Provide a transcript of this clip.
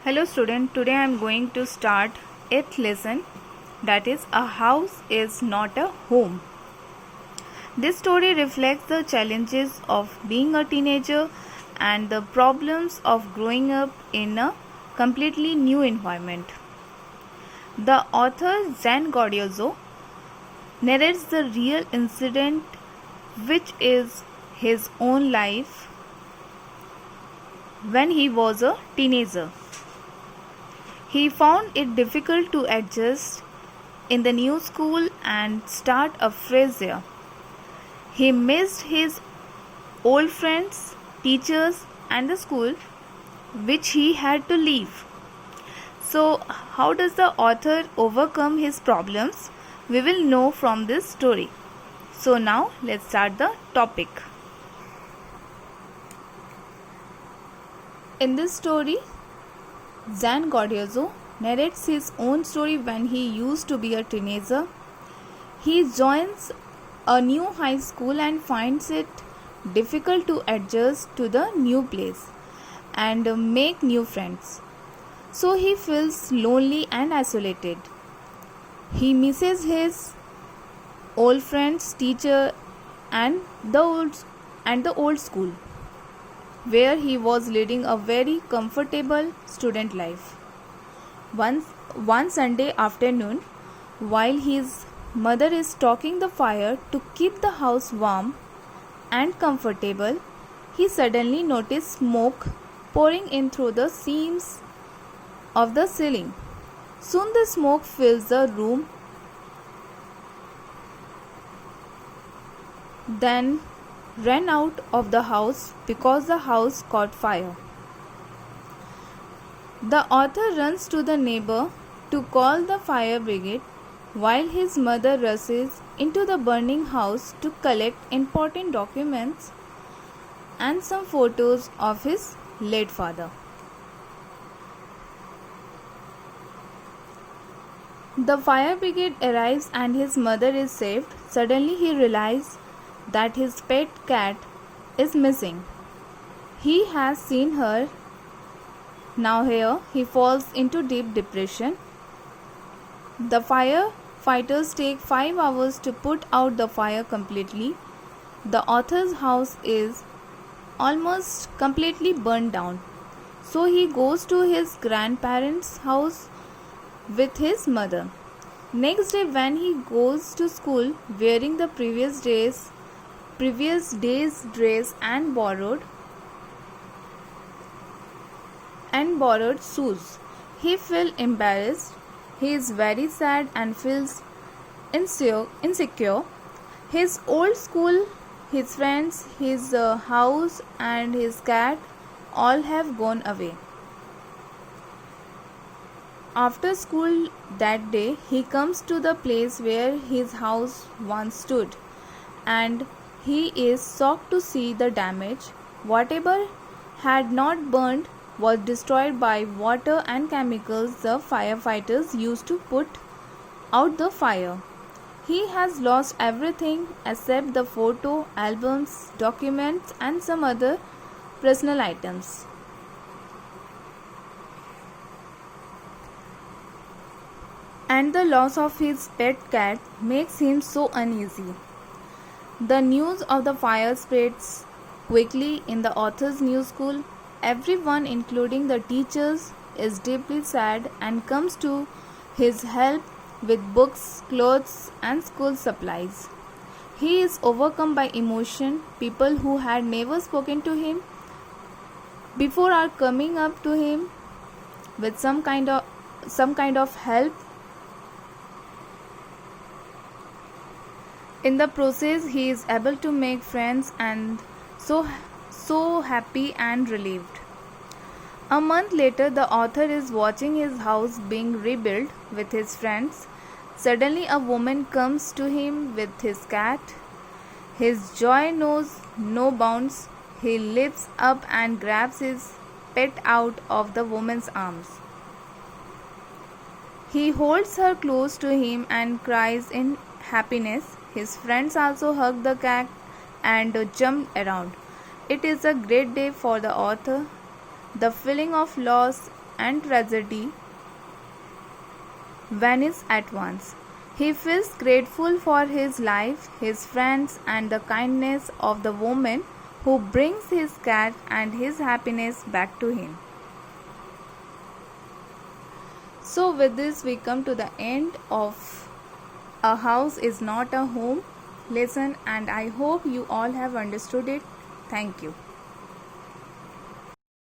Hello student, today I am going to start 8th lesson, that is a house is not a home. This story reflects the challenges of being a teenager and the problems of growing up in a completely new environment. The author Zen Gordiozo narrates the real incident, which is his own life when he was a teenager. He found it difficult to adjust in the new school and start afresh there. He missed his old friends, teachers, and the school which he had to leave. So, how does the author overcome his problems? We will know from this story. So, now let's start the topic. In this story, Zen Gordiozo narrates his own story when he used to be a teenager. He joins a new high school and finds it difficult to adjust to the new place and make new friends. So he feels lonely and isolated. He misses his old friends, teacher, and the old school, where he was leading a very comfortable student life. One Sunday afternoon, while his mother is stoking the fire to keep the house warm and comfortable, he suddenly noticed smoke pouring in through the seams of the ceiling. Soon the smoke fills the room, then ran out of the house because the house caught fire. The author runs to the neighbor to call the fire brigade while his mother rushes into the burning house to collect important documents and some photos of his late father. The fire brigade arrives and his mother is saved. Suddenly he realizes that his pet cat is missing. He has seen her. Now here he falls into deep depression. The firefighters take 5 hours to put out the fire completely. The author's house is almost completely burned down. So he goes to his grandparents' house with his mother. Next day when he goes to school wearing the previous day's dress and borrowed shoes, he feels embarrassed. He is very sad and feels insecure. His old school, his friends, his house and his cat all have gone away. After school that day, he comes to the place where his house once stood, and he is shocked to see the damage. Whatever had not burned was destroyed by water and chemicals the firefighters used to put out the fire. He has lost everything except the photo albums, documents, and some other personal items. And the loss of his pet cat makes him so uneasy. The news of the fire spreads quickly in the author's new school. Everyone, including the teachers, is deeply sad and comes to his help with books, clothes, and school supplies. He is overcome by emotion. People who had never spoken to him before are coming up to him with some kind of help. In the process, he is able to make friends and so happy and relieved. A month later, the author is watching his house being rebuilt with his friends. Suddenly, a woman comes to him with his cat. His joy knows no bounds. He leaps up and grabs his pet out of the woman's arms. He holds her close to him and cries in happiness. His friends also hug the cat and jump around. It is a great day for the author. The feeling of loss and tragedy vanish at once. He feels grateful for his life, his friends, and the kindness of the woman who brings his cat and his happiness back to him. So, with this, we come to the end of A House is Not a Home lesson, and I hope you all have understood it. Thank you.